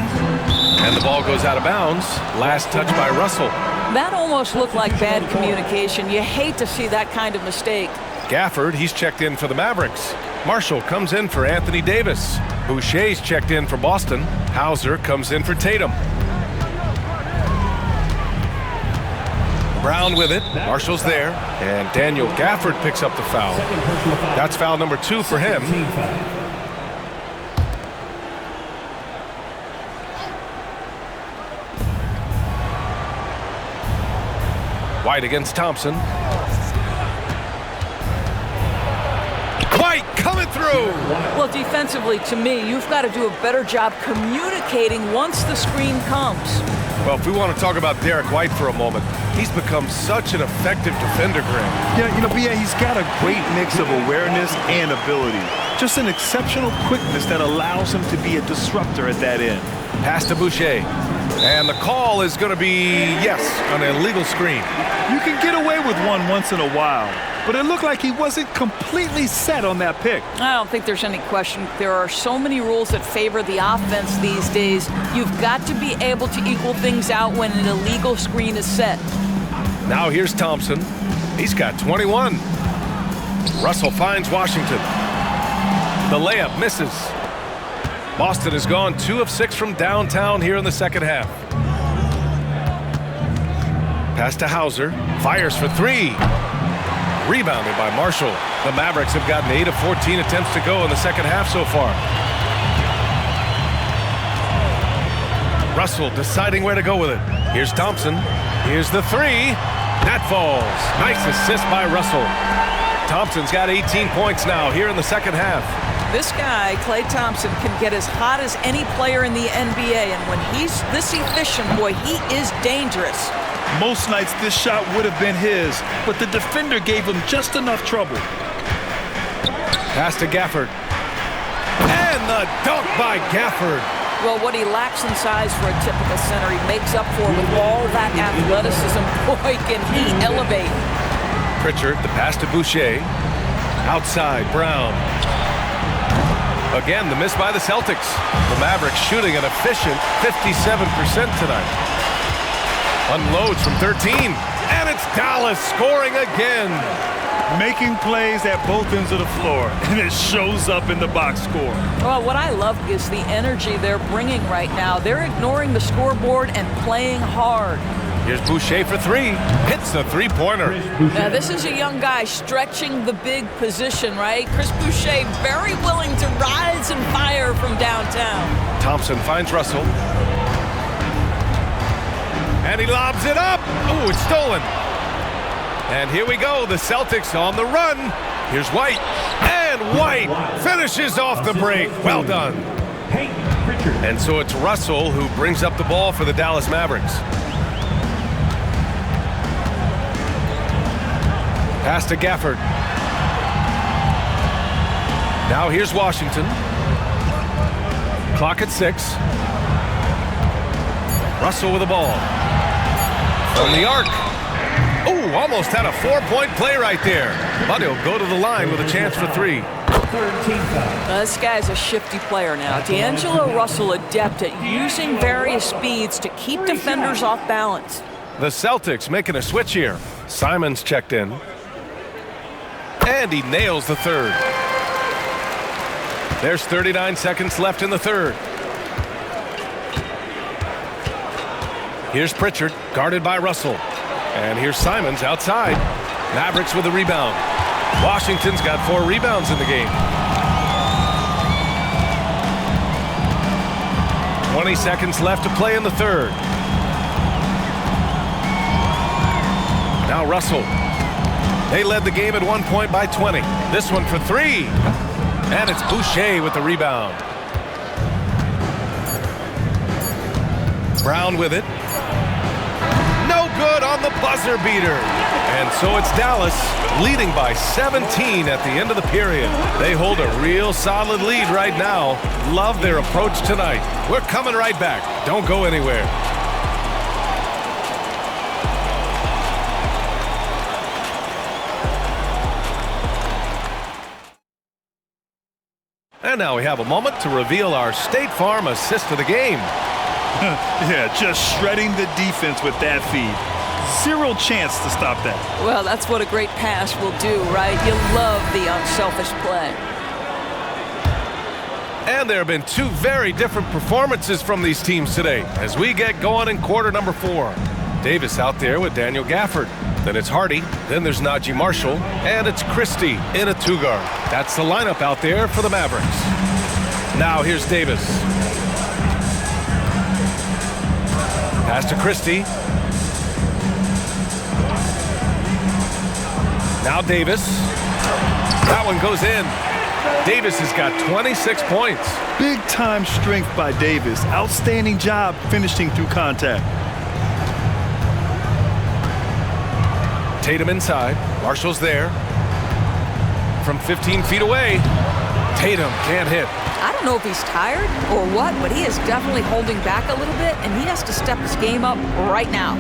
[SPEAKER 2] And the ball goes out of bounds. Last touch by Russell.
[SPEAKER 4] That almost looked like bad communication. You hate to see that kind of mistake.
[SPEAKER 2] Gafford, he's checked in for the Mavericks. Marshall comes in for Anthony Davis. Boucher's checked in for Boston. Hauser comes in for Tatum. Brown with it. Marshall's there. And Daniel Gafford picks up the foul. That's foul number 2 for him. White against Thompson. White coming through.
[SPEAKER 4] Well, defensively, to me, you've got to do a better job communicating once the screen comes.
[SPEAKER 2] Well, if we want to talk about Derek White for a moment, he's become such an effective defender, Grant.
[SPEAKER 3] Yeah, you know, B.A., he's got a great mix of awareness and ability. Just an exceptional quickness that allows him to be a disruptor at that end.
[SPEAKER 2] Pass to Boucher. And the call is going to be, yes, an illegal screen.
[SPEAKER 3] You can get away with one once in a while, but it looked like he wasn't completely set on that pick.
[SPEAKER 4] I don't think there's any question. There are so many rules that favor the offense these days. You've got to be able to equal things out when an illegal screen is set.
[SPEAKER 2] Now here's Thompson. He's got 21. Russell finds Washington. The layup misses. Boston has gone 2 of 6 from downtown here in the second half. Pass to Hauser. Fires for 3. Rebounded by Marshall. The Mavericks have gotten 8 of 14 attempts to go in the second half so far. Russell deciding where to go with it. Here's Thompson. Here's the 3. That falls. Nice assist by Russell. Thompson's got 18 points now here in the second half.
[SPEAKER 4] This guy, Klay Thompson, can get as hot as any player in the NBA, and when he's this efficient, boy, he is dangerous.
[SPEAKER 3] Most nights this shot would have been his, but the defender gave him just enough trouble.
[SPEAKER 2] Pass to Gafford. And the dunk by Gafford.
[SPEAKER 4] Well, what he lacks in size for a typical center, he makes up for with all that athleticism. Boy, can he elevate.
[SPEAKER 2] Pritchard, the pass to Boucher. Outside, Brown. Again, the miss by the Celtics. The Mavericks shooting an efficient 57% tonight. Unloads from 13. And it's Dallas scoring again.
[SPEAKER 3] Making plays at both ends of the floor, and it shows up in the box score.
[SPEAKER 4] Well, what I love is the energy they're bringing right now. They're ignoring the scoreboard and playing hard.
[SPEAKER 2] Here's Boucher for 3. Hits the three-pointer.
[SPEAKER 4] Now, this is a young guy stretching the big position, right? Chris Boucher very willing to rise and fire from downtown.
[SPEAKER 2] Thompson finds Russell. And he lobs it up. Oh, it's stolen. And here we go. The Celtics on the run. Here's White. And White finishes off the break. Well done. And so it's Russell who brings up the ball for the Dallas Mavericks. Pass to Gafford. Now here's Washington. Clock at 6. Russell with the ball. From the arc. Oh, almost had a 4-point play right there. But he'll go to the line with a chance for 3.
[SPEAKER 4] This guy's a shifty player now. D'Angelo Russell, adept at using various speeds to keep defenders off balance.
[SPEAKER 2] The Celtics making a switch here. Simons checked in. And he nails the third. There's 39 seconds left in the third. Here's Pritchard, guarded by Russell. And here's Simons outside. Mavericks with a rebound. Washington's got 4 rebounds in the game. 20 seconds left to play in the third. Now Russell. They led the game at one point by 20. This one for 3. And it's Boucher with the rebound. Brown with it. No good on the buzzer beater. And so it's Dallas leading by 17 at the end of the period. They hold a real solid lead right now. Love their approach tonight. We're coming right back. Don't go anywhere. And now we have a moment to reveal our State Farm assist of the game.
[SPEAKER 3] Yeah, just shredding the defense with that feed. Zero chance to stop that.
[SPEAKER 4] Well, that's what a great pass will do, right? You love the unselfish play.
[SPEAKER 2] And there have been two very different performances from these teams today as we get going in quarter number 4. Davis out there with Daniel Gafford. Then it's Hardy. Then there's Najee Marshall. And it's Christie in a 2-guard. That's the lineup out there for the Mavericks. Now here's Davis. Pass to Christie. Now Davis. That one goes in. Davis has got 26 points.
[SPEAKER 3] Big time strength by Davis. Outstanding job finishing through contact.
[SPEAKER 2] Tatum inside. Marshall's there. From 15 feet away. Tatum can't hit.
[SPEAKER 4] I don't know if he's tired or what, but he is definitely holding back a little bit, and he has to step his game up right now.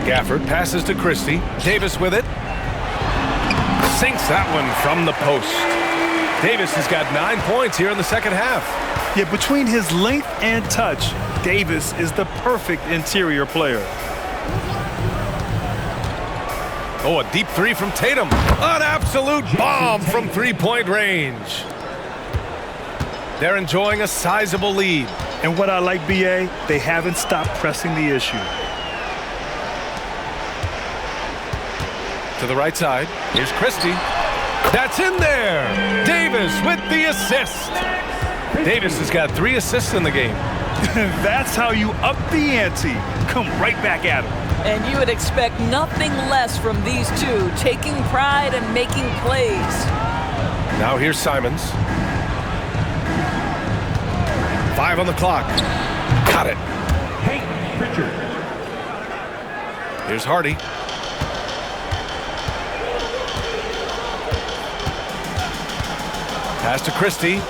[SPEAKER 2] Gafford passes to Christie. Davis with it. Sinks that one from the post. Davis has got 9 points here in the second half.
[SPEAKER 3] Yeah, between his length and touch, Davis is the perfect interior player.
[SPEAKER 2] Oh, a deep 3 from Tatum. An absolute bomb from 3-point range. They're enjoying a sizable lead.
[SPEAKER 3] And what I like, BA, they haven't stopped pressing the issue.
[SPEAKER 2] To the right side. Here's Christie. That's in there. Davis with the assist. Davis has got 3 assists in the game.
[SPEAKER 3] That's how you up the ante. Come right back at him.
[SPEAKER 4] And you would expect nothing less from these two, taking pride and making plays.
[SPEAKER 2] Now here's Simons. 5 on the clock. Got it.
[SPEAKER 1] Hey, Pritchard.
[SPEAKER 2] Here's Hardy. Pass to Christie.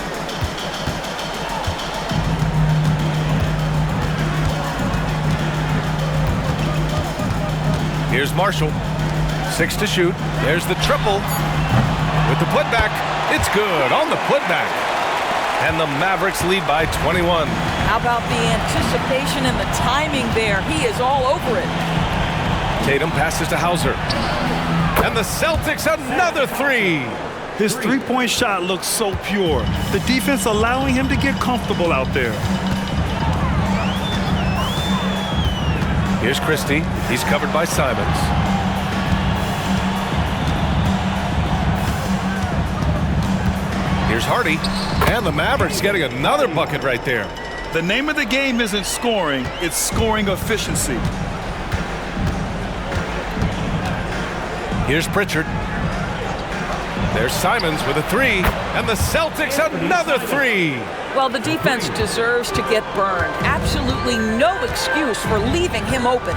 [SPEAKER 2] Here's Marshall. 6 to shoot. There's the triple. With the putback. It's good on the putback. And the Mavericks lead by 21.
[SPEAKER 4] How about the anticipation and the timing there? He is all over it.
[SPEAKER 2] Tatum passes to Hauser. And the Celtics another 3.
[SPEAKER 3] His three-point shot looks so pure. The defense allowing him to get comfortable out there.
[SPEAKER 2] Here's Christie. He's covered by Simons. Here's Hardy. And the Mavericks getting another bucket right there.
[SPEAKER 3] The name of the game isn't scoring, it's scoring efficiency.
[SPEAKER 2] Here's Pritchard. There's Simons with a 3. And the Celtics another 3.
[SPEAKER 4] Well, the defense deserves to get burned. Absolutely no excuse for leaving him open.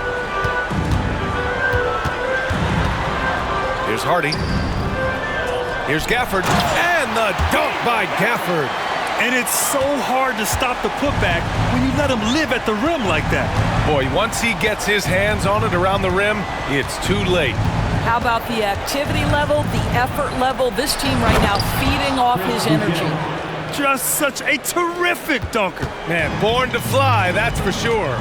[SPEAKER 2] Here's Hardy. Here's Gafford. And the dunk by Gafford.
[SPEAKER 3] And it's so hard to stop the putback when you let him live at the rim like that.
[SPEAKER 2] Boy, once he gets his hands on it around the rim, it's too late.
[SPEAKER 4] How about the activity level, the effort level? This team right now feeding off his energy.
[SPEAKER 3] Just such a terrific dunker.
[SPEAKER 2] Man, born to fly, that's for sure.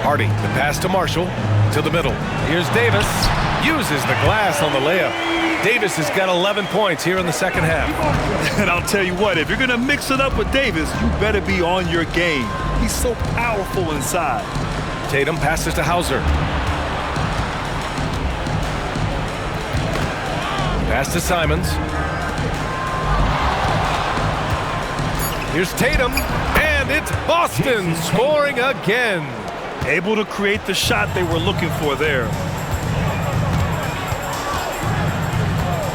[SPEAKER 2] Hardy, the pass to Marshall, to the middle. Here's Davis, uses the glass on the layup. Davis has got 11 points here in the second half.
[SPEAKER 3] And I'll tell you what, if you're going to mix it up with Davis, you better be on your game. He's so powerful inside.
[SPEAKER 2] Tatum passes to Hauser. Pass to Simons. Here's Tatum, and it's Boston scoring again.
[SPEAKER 3] Able to create the shot they were looking for there.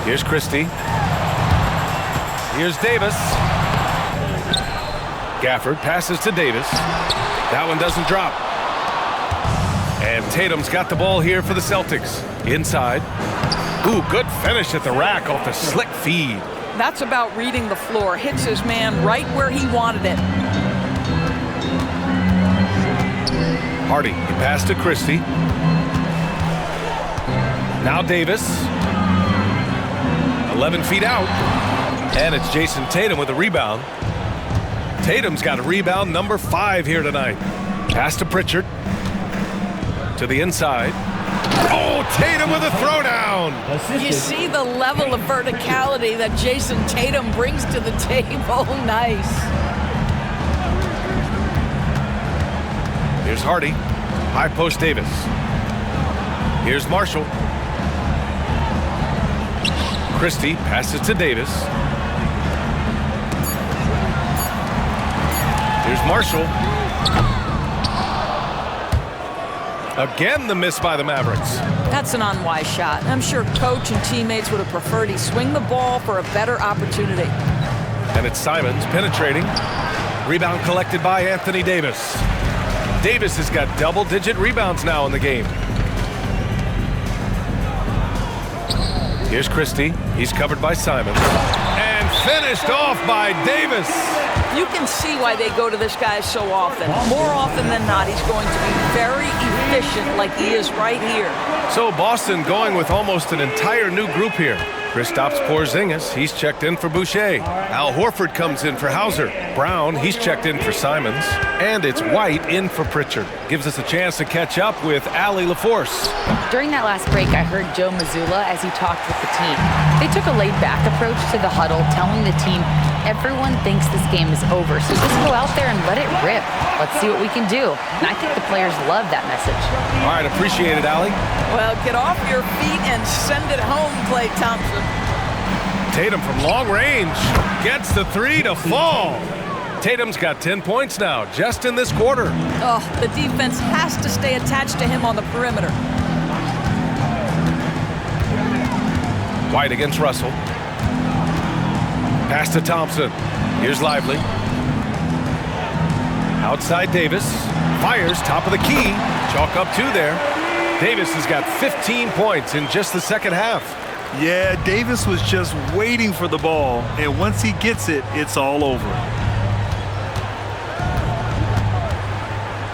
[SPEAKER 2] Here's Christie. Here's Davis. Gafford passes to Davis. That one doesn't drop. And Tatum's got the ball here for the Celtics. Inside. Ooh, good finish at the rack off the slick feed.
[SPEAKER 4] That's about reading the floor. Hits his man right where he wanted it.
[SPEAKER 2] Hardy, he passed to Christie. Now Davis. 11 feet out. And it's Jason Tatum with a rebound. Tatum's got rebound number 5 here tonight. Pass to Pritchard. To the inside. Oh, Tatum with a throwdown.
[SPEAKER 4] You see the level of verticality that Jason Tatum brings to the table. Nice.
[SPEAKER 2] Here's Hardy. High post Davis. Here's Marshall. Christie passes to Davis. Here's Marshall. Again, the miss by the Mavericks.
[SPEAKER 4] That's an unwise shot. I'm sure coach and teammates would have preferred he swing the ball for a better opportunity.
[SPEAKER 2] And it's Simons penetrating. Rebound collected by Anthony Davis. Davis has got double-digit rebounds now in the game. Here's Christie. He's covered by Simons. And finished off by Davis.
[SPEAKER 4] You can see why they go to this guy so often. More often than not, he's going to be very efficient like he is right here.
[SPEAKER 2] So Boston going with almost an entire new group here. Kristaps Porzingis, he's checked in for Boucher. Al Horford comes in for Hauser. Brown, he's checked in for Simons. And it's White in for Pritchard. Gives us a chance to catch up with Allie LaForce.
[SPEAKER 5] During that last break, I heard Joe Mazzulla as he talked with the team. They took a laid-back approach to the huddle, telling the team, everyone thinks this game is over, so just go out there and let it rip. Let's see what we can do. And I think the players love that message.
[SPEAKER 2] All right, appreciate it, Allie.
[SPEAKER 4] Well, get off your feet and send it home, Klay Thompson.
[SPEAKER 2] Tatum from long range gets the 3 to fall. Tatum's got 10 points now, just in this quarter.
[SPEAKER 4] Oh, the defense has to stay attached to him on the perimeter.
[SPEAKER 2] White against Russell. Pass to Thompson. Here's Lively. Outside Davis. Fires, top of the key. Chalk up 2 there. Davis has got 15 points in just the second half.
[SPEAKER 3] Yeah, Davis was just waiting for the ball, and once he gets it, it's all over.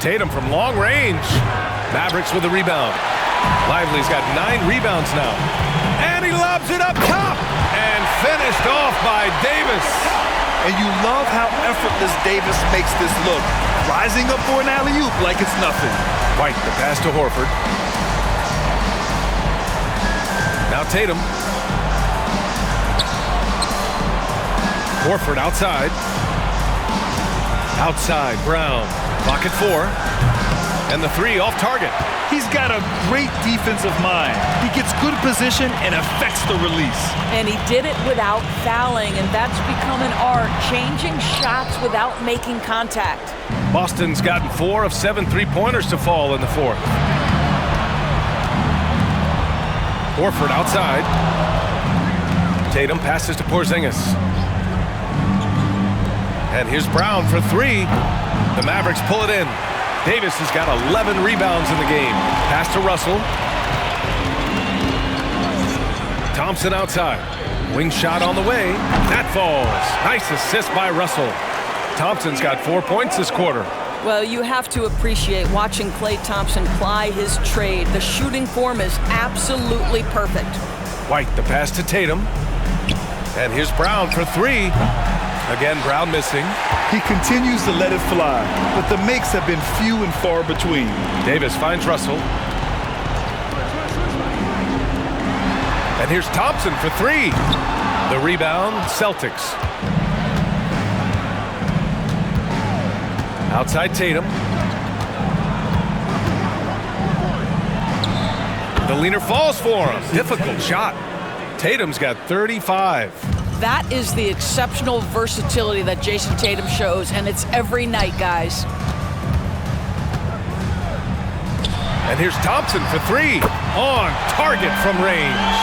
[SPEAKER 2] Tatum from long range. Mavericks with the rebound. Lively's got 9 rebounds now. And he lobs it up top. And finished off by Davis.
[SPEAKER 3] And you love how effortless Davis makes this look. Rising up for an alley-oop like it's nothing.
[SPEAKER 2] White, the pass to Horford. Now Tatum. Horford outside. Outside, Brown. Clock at 4. And the 3 off target.
[SPEAKER 3] He's got a great defensive mind. He gets good position and affects the release.
[SPEAKER 4] And he did it without fouling, and that's become an art, changing shots without making contact.
[SPEAKER 2] Boston's gotten 4 of 7 3-pointers to fall in the 4th. Horford outside. Tatum passes to Porzingis. And here's Brown for 3. The Mavericks pull it in. Davis has got 11 rebounds in the game. Pass to Russell. Thompson outside. Wing shot on the way. That falls. Nice assist by Russell. Thompson's got 4 points this quarter.
[SPEAKER 4] Well, you have to appreciate watching Klay Thompson ply his trade. The shooting form is absolutely perfect.
[SPEAKER 2] White, the pass to Tatum. And here's Brown for 3. Again, Brown missing.
[SPEAKER 3] He continues to let it fly, but the makes have been few and far between.
[SPEAKER 2] Davis finds Russell. And here's Thompson for 3. The rebound, Celtics. Outside Tatum. The leaner falls for him. Difficult shot. Tatum's got 35.
[SPEAKER 4] That is the exceptional versatility that Jason Tatum shows, and it's every night, guys.
[SPEAKER 2] And here's Thompson for 3. On target from range.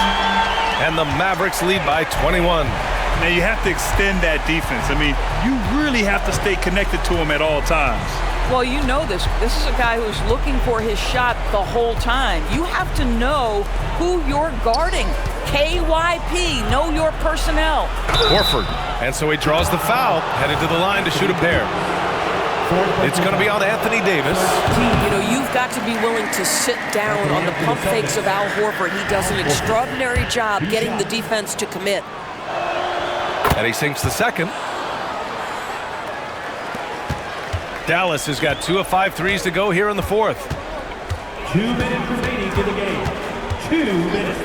[SPEAKER 2] And the Mavericks lead by 21.
[SPEAKER 3] Now you have to extend that defense. I mean, you really have to stay connected to him at all times.
[SPEAKER 4] Well, you know this. This is a guy who's looking for his shot the whole time. You have to know who you're guarding. KYP, know your personnel.
[SPEAKER 2] Horford, and so he draws the foul, headed to the line to shoot a pair. It's going to be on Anthony Davis.
[SPEAKER 4] You know, you've got to be willing to sit down on the pump fakes of Al Horford. He does an extraordinary job getting the defense to commit.
[SPEAKER 2] And he sinks the second. Dallas has got 2 of 5 threes to go here in the fourth.
[SPEAKER 1] 2 minutes remaining in the game. 2 minutes.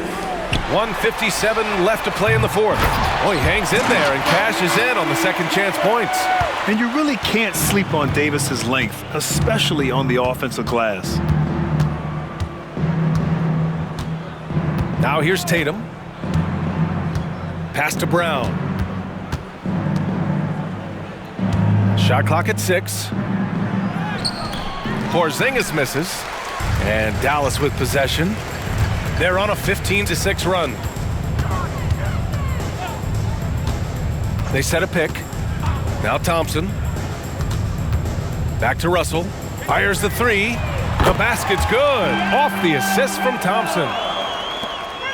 [SPEAKER 2] 1:57 left to play in the fourth. Oh, he hangs in there and cashes in on the second chance points.
[SPEAKER 3] And you really can't sleep on Davis's length, especially on the offensive glass.
[SPEAKER 2] Now here's Tatum. Pass to Brown. Shot clock at 6. Porzingis misses. And Dallas with possession. They're on a 15-6 run. They set a pick. Now Thompson. Back to Russell. Fires the 3. The basket's good. Off the assist from Thompson.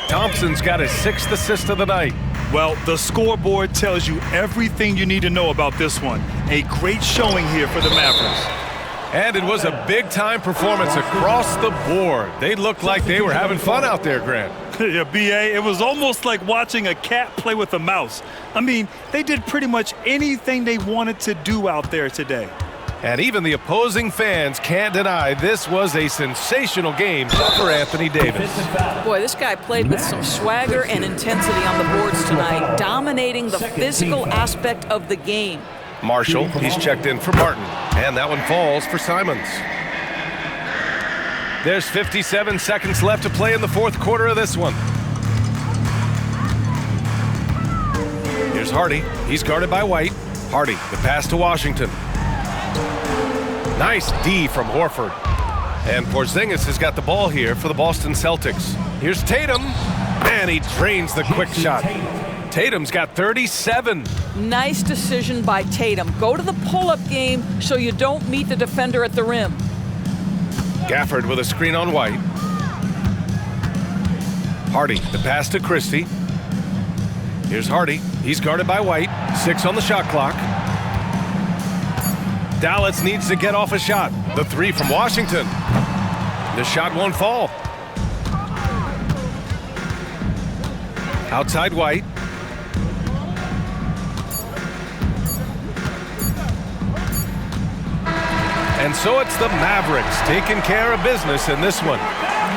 [SPEAKER 2] Thompson's got his 6th assist of the night.
[SPEAKER 3] Well, the scoreboard tells you everything you need to know about this one. A great showing here for the Mavericks.
[SPEAKER 2] And it was a big-time performance across the board. They looked like they were having fun out there, Grant.
[SPEAKER 3] Yeah, B.A., it was almost like watching a cat play with a mouse. I mean, they did pretty much anything they wanted to do out there today.
[SPEAKER 2] And even the opposing fans can't deny this was a sensational game for Anthony Davis.
[SPEAKER 4] Boy, this guy played with some swagger and intensity on the boards tonight, dominating the physical aspect of the game.
[SPEAKER 2] Marshall, he's checked in for Martin, and that one falls for Simons. There's 57 seconds left to play in the fourth quarter of this one. Here's Hardy. He's guarded by White. Hardy, the pass to Washington. Nice D from Horford. And Porzingis has got the ball here for the Boston Celtics. Here's Tatum, and he drains the quick shot. Tatum's got 37.
[SPEAKER 4] Nice decision by Tatum. Go to the pull-up game so you don't meet the defender at the rim.
[SPEAKER 2] Gafford with a screen on White. Hardy, the pass to Christie. Here's Hardy. He's guarded by White. 6 on the shot clock. Dallas needs to get off a shot. The 3 from Washington. The shot won't fall. Outside White. And so it's the Mavericks taking care of business in this one.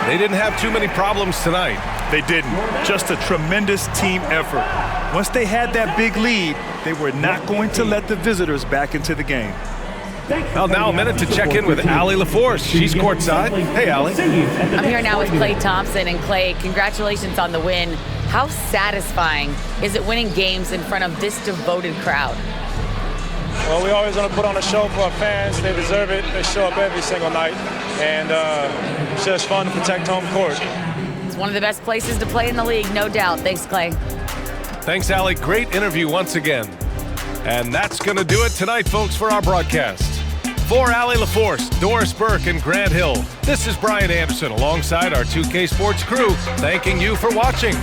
[SPEAKER 2] They didn't have too many problems tonight.
[SPEAKER 3] They didn't. Just a tremendous team effort. Once they had that big lead, they were not going to let the visitors back into the game.
[SPEAKER 2] Well, now a minute to check in with Allie LaForce. She's courtside. Hey, Allie.
[SPEAKER 5] I'm here now with Klay Thompson. And Klay, congratulations on the win. How satisfying is it winning games in front of this devoted crowd?
[SPEAKER 6] Well, we always want to put on a show for our fans. They deserve it. They show up every single night. And it's just fun to protect home court.
[SPEAKER 5] It's one of the best places to play in the league, no doubt. Thanks, Klay.
[SPEAKER 2] Thanks, Allie. Great interview once again. And that's going to do it tonight, folks, for our broadcast. For Allie LaForce, Doris Burke, and Grant Hill, this is Brian Anderson alongside our 2K Sports crew, thanking you for watching.